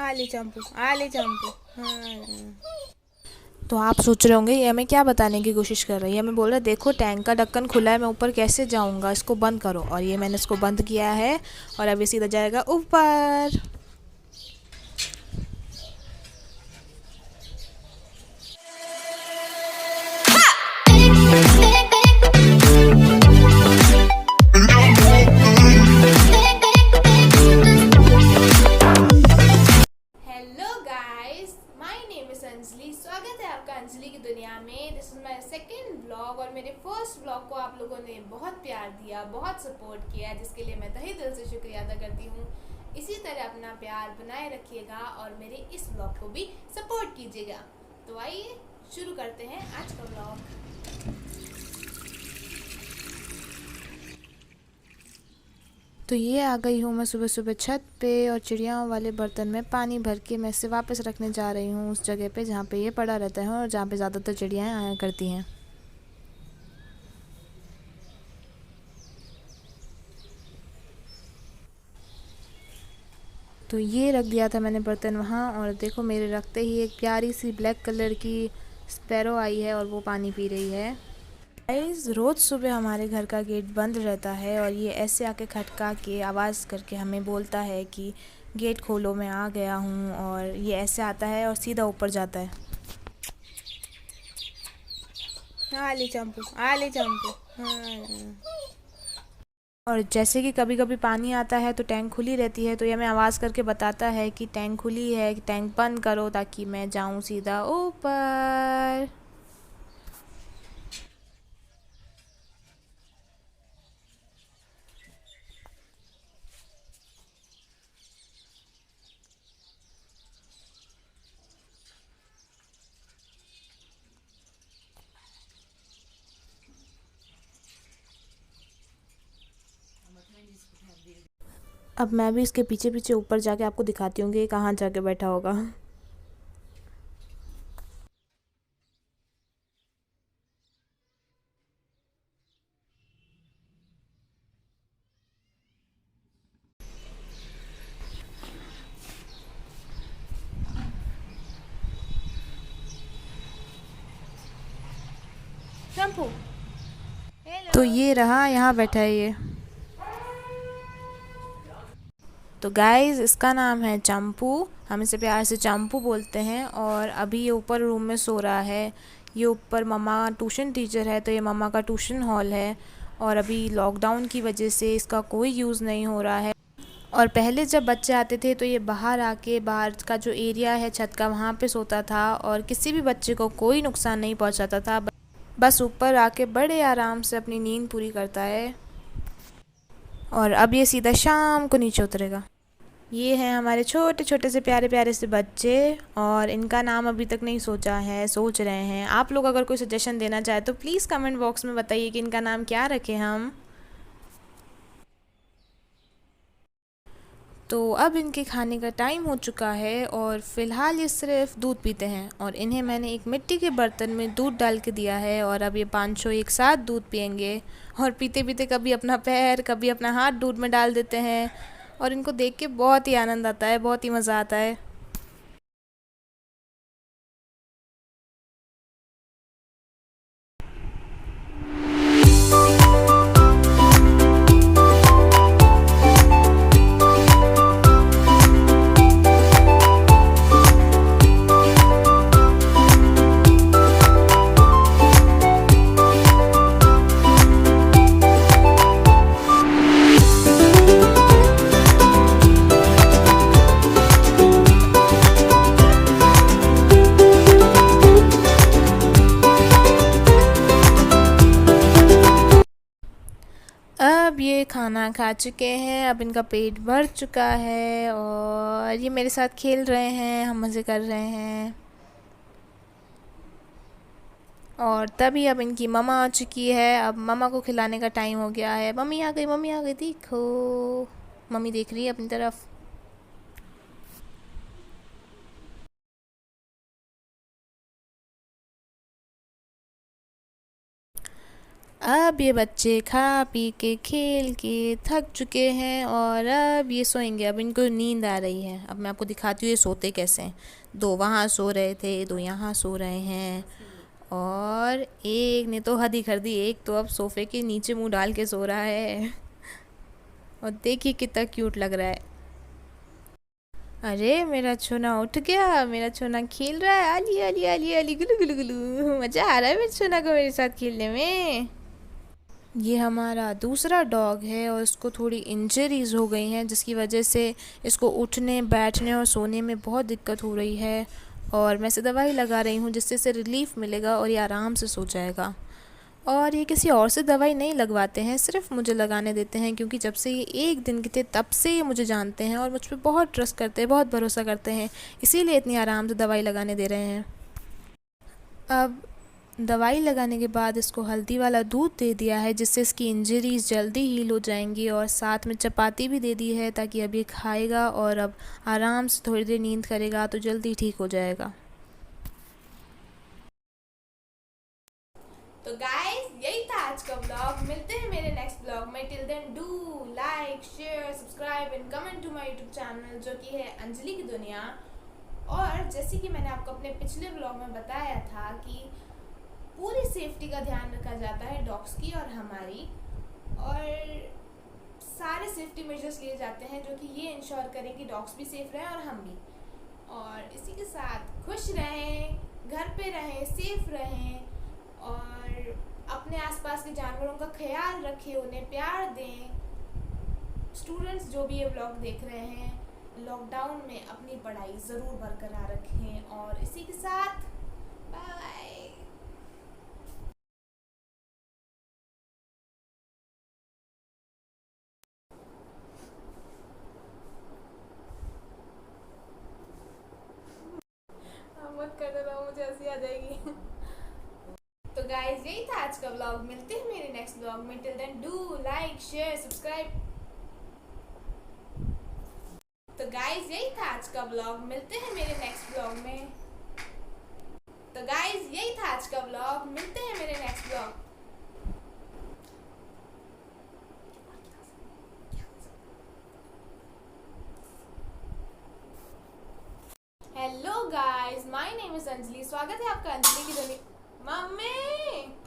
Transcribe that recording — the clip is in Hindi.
आले चंपू, आले चंपू। हाँ। तो आप सोच रहे होंगे ये हमें क्या बताने की कोशिश कर रही है। हमें बोल रहा है देखो टैंक का ढक्कन खुला है, मैं ऊपर कैसे जाऊंगा, इसको बंद करो। और ये मैंने इसको बंद किया है और अब ये सीधा जाएगा ऊपर। Hello guys, my name is Anjali. स्वागत है आपका अंजलि की दुनिया में। This is my second vlog और मेरे फर्स्ट व्लॉग को आप लोगों ने बहुत प्यार दिया, बहुत सपोर्ट किया, जिसके लिए मैं तहे दिल से शुक्रिया अदा करती हूँ। इसी तरह अपना प्यार बनाए रखिएगा और मेरे इस व्लॉग को भी सपोर्ट कीजिएगा। तो आइए शुरू करते हैं आज का व्लॉग। तो ये आ गई हूँ मैं सुबह सुबह छत पे और चिड़ियाओं वाले बर्तन में पानी भर के मैं इसे वापस रखने जा रही हूँ उस जगह पे जहाँ पे ये पड़ा रहता है और जहाँ पे ज़्यादातर चिड़ियाएँ आया करती हैं। तो ये रख दिया था मैंने बर्तन वहाँ और देखो मेरे रखते ही एक प्यारी सी ब्लैक कलर की स्पैरो आई है और वो पानी पी रही है। गाइस, रोज़ सुबह हमारे घर का गेट बंद रहता है और ये ऐसे आके खटका के आवाज़ करके हमें बोलता है कि गेट खोलो, मैं आ गया हूँ। और ये ऐसे आता है और सीधा ऊपर जाता है। आले चंपू, आले चंपू। हाँ। और जैसे कि कभी कभी पानी आता है तो टैंक खुली रहती है, तो ये हमें आवाज़ करके बताता है कि टैंक खुली है, कि टैंक बंद करो ताकि मैं जाऊँ सीधा ऊपर। अब मैं भी इसके पीछे पीछे ऊपर जाके आपको दिखाती हूँ कि ये कहाँ जाके बैठा होगा। चंपू, तो ये रहा, यहाँ बैठा है ये। तो गाइस, इसका नाम है चंपू। हम इसे प्यार से चंपू बोलते हैं और अभी ये ऊपर रूम में सो रहा है। ये ऊपर मम्मा ट्यूशन टीचर है तो ये मम्मा का ट्यूशन हॉल है और अभी लॉकडाउन की वजह से इसका कोई यूज़ नहीं हो रहा है। और पहले जब बच्चे आते थे तो ये बाहर आके बाहर का जो एरिया है छत का वहाँ पे सोता था और किसी भी बच्चे को कोई नुकसान नहीं पहुँचाता था। बस ऊपर आके बड़े आराम से अपनी नींद पूरी करता है। और अब ये सीधा शाम को नीचे उतरेगा। ये हैं हमारे छोटे छोटे से प्यारे प्यारे से बच्चे और इनका नाम अभी तक नहीं सोचा है, सोच रहे हैं। आप लोग अगर कोई सजेशन देना चाहे तो प्लीज़ कमेंट बॉक्स में बताइए कि इनका नाम क्या रखें हम। तो अब इनके खाने का टाइम हो चुका है और फ़िलहाल ये सिर्फ दूध पीते हैं और इन्हें मैंने एक मिट्टी के बर्तन में दूध डाल के दिया है और अब ये पाँचों एक साथ दूध पियेंगे। और पीते पीते कभी अपना पैर कभी अपना हाथ दूध में डाल देते हैं और इनको देख के बहुत ही आनंद आता है, बहुत ही मज़ा आता है। अब ये खाना खा चुके हैं, अब इनका पेट भर चुका है और ये मेरे साथ खेल रहे हैं, हम मज़े कर रहे हैं। और तभी अब इनकी मम्मा आ चुकी है, अब मम्मा को खिलाने का टाइम हो गया है। मम्मी आ गई, मम्मी आ गई, देखो मम्मी देख रही है अपनी तरफ। अब ये बच्चे खा पी के खेल के थक चुके हैं और अब ये सोएंगे। अब इनको नींद आ रही है। अब मैं आपको दिखाती हूँ ये सोते कैसे हैं। दो वहाँ सो रहे थे, दो यहाँ सो रहे हैं और एक ने तो हद ही कर दी। एक तो अब सोफे के नीचे मुंह डाल के सो रहा है और देखिए कितना क्यूट लग रहा है। अरे मेरा छोना उठ गया, मेरा छोना खेल रहा है। आली आली आली आली गुलू गुलू गुलू, मज़ा आ रहा है मेरे छोना को मेरे साथ खेलने में। ये हमारा दूसरा डॉग है और इसको थोड़ी इंजरीज़ हो गई हैं जिसकी वजह से इसको उठने बैठने और सोने में बहुत दिक्कत हो रही है। और मैं इसे दवाई लगा रही हूँ जिससे इसे रिलीफ़ मिलेगा और ये आराम से सो जाएगा। और ये किसी और से दवाई नहीं लगवाते हैं, सिर्फ मुझे लगाने देते हैं क्योंकि जब से ये एक दिन के थे तब से ये मुझे जानते हैं और मुझ पर बहुत ट्रस्ट करते हैं, बहुत भरोसा करते हैं, इसीलिए इतनी आराम से दवाई लगाने दे रहे हैं। अब दवाई लगाने के बाद इसको हल्दी वाला दूध दे दिया है जिससे इसकी इंजरीज़ जल्दी हील हो जाएंगी और साथ में चपाती भी दे दी है ताकि अब ये खाएगा और अब आराम से थोड़ी देर नींद करेगा तो जल्दी ठीक हो जाएगा। तो गाइस यही था आज का ब्लॉग। मिलते हैं मेरे नेक्स्ट ब्लॉग में। Till then do like share subscribe and comment to my YouTube channel जो कि है अंजलि की दुनिया। और जैसे कि मैंने आपको अपने पिछले ब्लॉग में बताया था कि पूरी सेफ्टी का ध्यान रखा जाता है डॉग्स की और हमारी, और सारे सेफ्टी मेजर्स लिए जाते हैं जो कि ये इंश्योर करें कि डॉग्स भी सेफ रहें और हम भी। और इसी के साथ खुश रहें, घर पे रहें, सेफ रहें और अपने आसपास के जानवरों का ख्याल रखें, उन्हें प्यार दें। स्टूडेंट्स जो भी ये ब्लॉग देख रहे हैं, लॉकडाउन में अपनी पढ़ाई ज़रूर बरकरार रखें। और इसी के साथ बाय। मत कर दो, मुझे हंसी आ जाएगी। तो गाइज यही था आज का ब्लॉग। मिलते हैं मेरे नेक्स्ट ब्लॉग में। Till then do like share subscribe. तो गाइज यही था आज का ब्लॉग। मिलते हैं मेरे नेक्स्ट ब्लॉग में। तो गाइज यही था आज का ब्लॉग। मिलते हैं मेरे next blog. Hello guys, my name is Anjali. स्वागत है आपका अंजलि की दुनिया। मम्मी